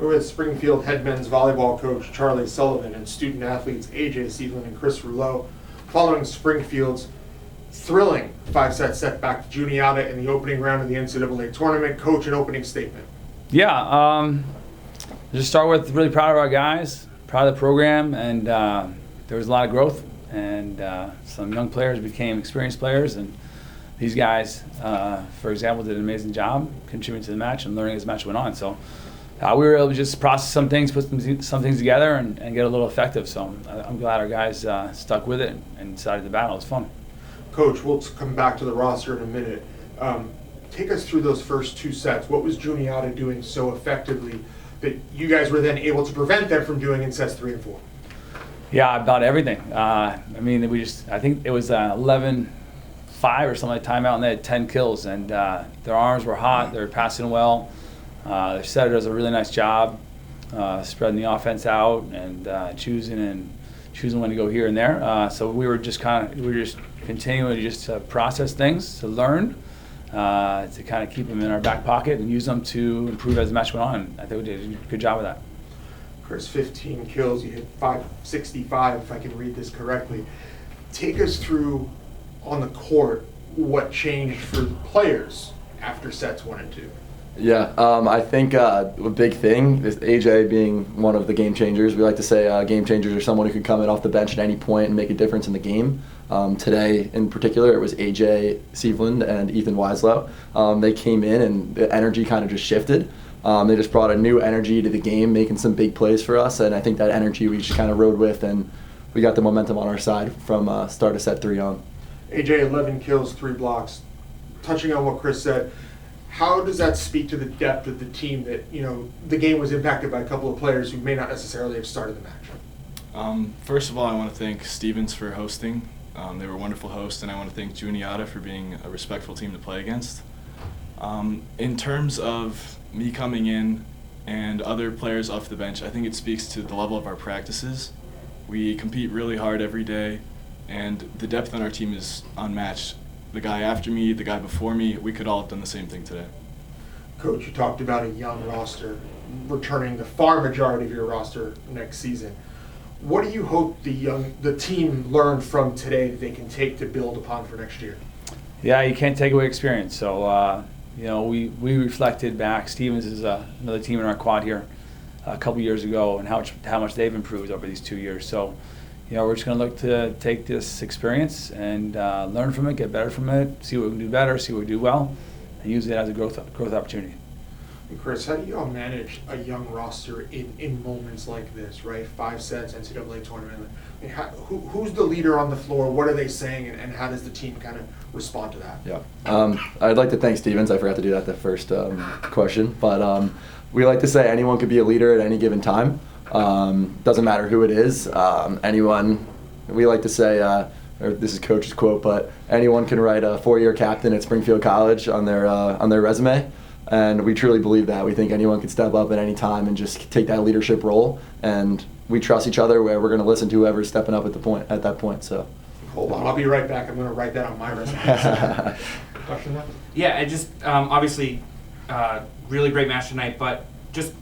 We're with Springfield head men's volleyball coach Charlie Sullivan and student athletes AJ Seveland and Chris Rouleau following Springfield's thrilling 5-set setback to Juniata in the opening round of the NCAA Tournament. Coach, an opening statement. Yeah, just start with really proud of our guys, proud of the program, and there was a lot of growth, and some young players became experienced players, and these guys, for example, did an amazing job contributing to the match and learning as the match went on. So we were able to just process some things, put some things together, and get a little effective. So I'm glad our guys stuck with it and decided to battle. It was fun. Coach, we'll come back to the roster in a minute. Take us through those first two sets. What was Juniata doing so effectively that you guys were then able to prevent them from doing in sets 3 and 4? Yeah, about everything. I think it was 11-5 or something like timeout, and they had 10 kills. And their arms were hot. They were passing well. Their setter does a really nice job spreading the offense out and choosing when to go here and there. So we were just continuing to just process things, to learn, to kind of keep them in our back pocket and use them to improve as the match went on. I think we did a good job of that. Chris, 15 kills. You hit 565, if I can read this correctly. Take us through on the court what changed for the players after sets 1 and 2. Yeah, I think a big thing is AJ being one of the game changers. We like to say game changers are someone who can come in off the bench at any point and make a difference in the game. Today, in particular, it was AJ Seveland and Ethan Wieslow. They came in and the energy kind of just shifted. They just brought a new energy to the game, making some big plays for us, and I think that energy we just kind of rode with, and we got the momentum on our side from start of set 3 on. AJ, 11 kills, 3 blocks. Touching on what Chris said, how does that speak to the depth of the team that, the game was impacted by a couple of players who may not necessarily have started the match? First of all, I want to thank Stevens for hosting. They were a wonderful host, and I want to thank Juniata for being a respectful team to play against. In terms of me coming in and other players off the bench, I think it speaks to the level of our practices. We compete really hard every day, and the depth on our team is unmatched. The guy after me, the guy before me, we could all have done the same thing today. Coach, you talked about a young roster, returning the far majority of your roster next season. What do you hope the team learned from today that they can take to build upon for next year? Yeah, you can't take away experience. So, we reflected back. Stevens is another team in our quad here a couple years ago, and how much they've improved over these 2 years. So, we're just going to look to take this experience and learn from it, get better from it, see what we can do better, see what we do well, and use it as a growth opportunity. And Chris, how do you all manage a young roster in moments like this, right? 5 sets, NCAA tournament. I mean, who's the leader on the floor? What are they saying, and how does the team kind of respond to that? Yeah, I'd like to thank Stevens. I forgot to do that the first question, but we like to say anyone could be a leader at any given time. Doesn't matter who it is. Anyone. We like to say, or this is Coach's quote, but anyone can write a 4-year captain at Springfield College on their resume. And we truly believe that. We think anyone can step up at any time and just take that leadership role. And we trust each other where we're going to listen to whoever's stepping up at that point. So, hold on, I'll be right back. I'm going to write that on my resume. Question now? Yeah, I just obviously really great match tonight. But just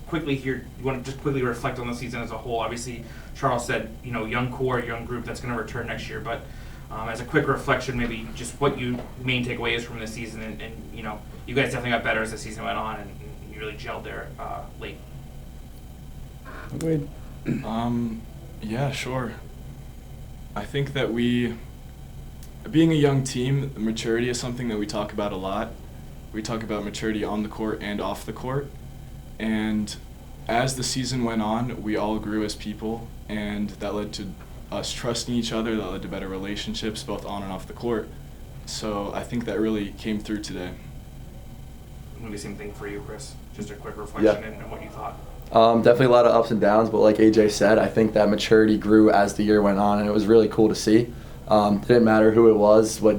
quickly here, you want to just quickly reflect on the season as a whole. Obviously, Charles said young core, young group that's going to return next year. But as a quick reflection, maybe just what you main takeaway is from this season, and you guys definitely got better as the season went on, and you really gelled there late. Agreed. Yeah, sure. I think that being a young team, maturity is something that we talk about a lot. We talk about maturity on the court and off the court. And as the season went on, we all grew as people, and that led to us trusting each other, that led to better relationships both on and off the court. So I think that really came through today. Maybe same thing for you, Chris. Just a quick reflection and what you thought. Definitely a lot of ups and downs, but like AJ said, I think that maturity grew as the year went on, and it was really cool to see. Didn't matter who it was, what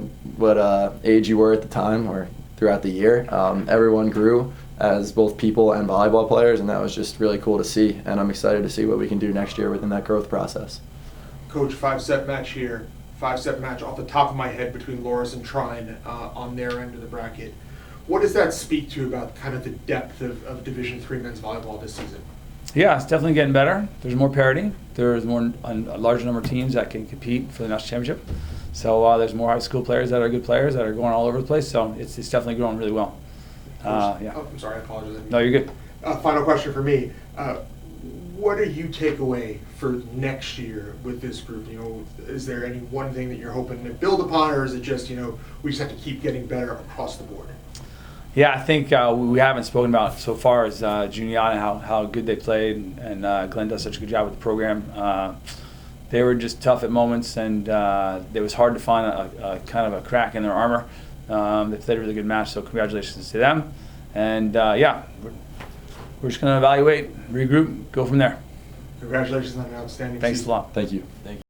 age you were at the time or throughout the year. Everyone grew as both people and volleyball players, and that was just really cool to see. And I'm excited to see what we can do next year within that growth process. Coach, 5-set match here. 5-set match off the top of my head between Loras and Trine on their end of the bracket. What does that speak to about kind of the depth of Division III men's volleyball this season? Yeah, it's definitely getting better. There's more parity. There's a larger number of teams that can compete for the national championship. So there's more high school players that are good players that are going all over the place. So it's definitely growing really well. Yeah. Oh, I'm sorry, I apologize. No, you're good. Final question for me. What do you take away for next year with this group? You know, is there any one thing that you're hoping to build upon, or is it just, you know, we just have to keep getting better across the board? Yeah, I think we haven't spoken about so far is Juniata, how good they played, and Glenn does such a good job with the program. They were just tough at moments, and it was hard to find a kind of a crack in their armor. They played a really good match, so congratulations to them. And yeah, we're just going to evaluate, regroup, go from there. Congratulations on an outstanding Thanks season. a lot. Thank you. Thank you.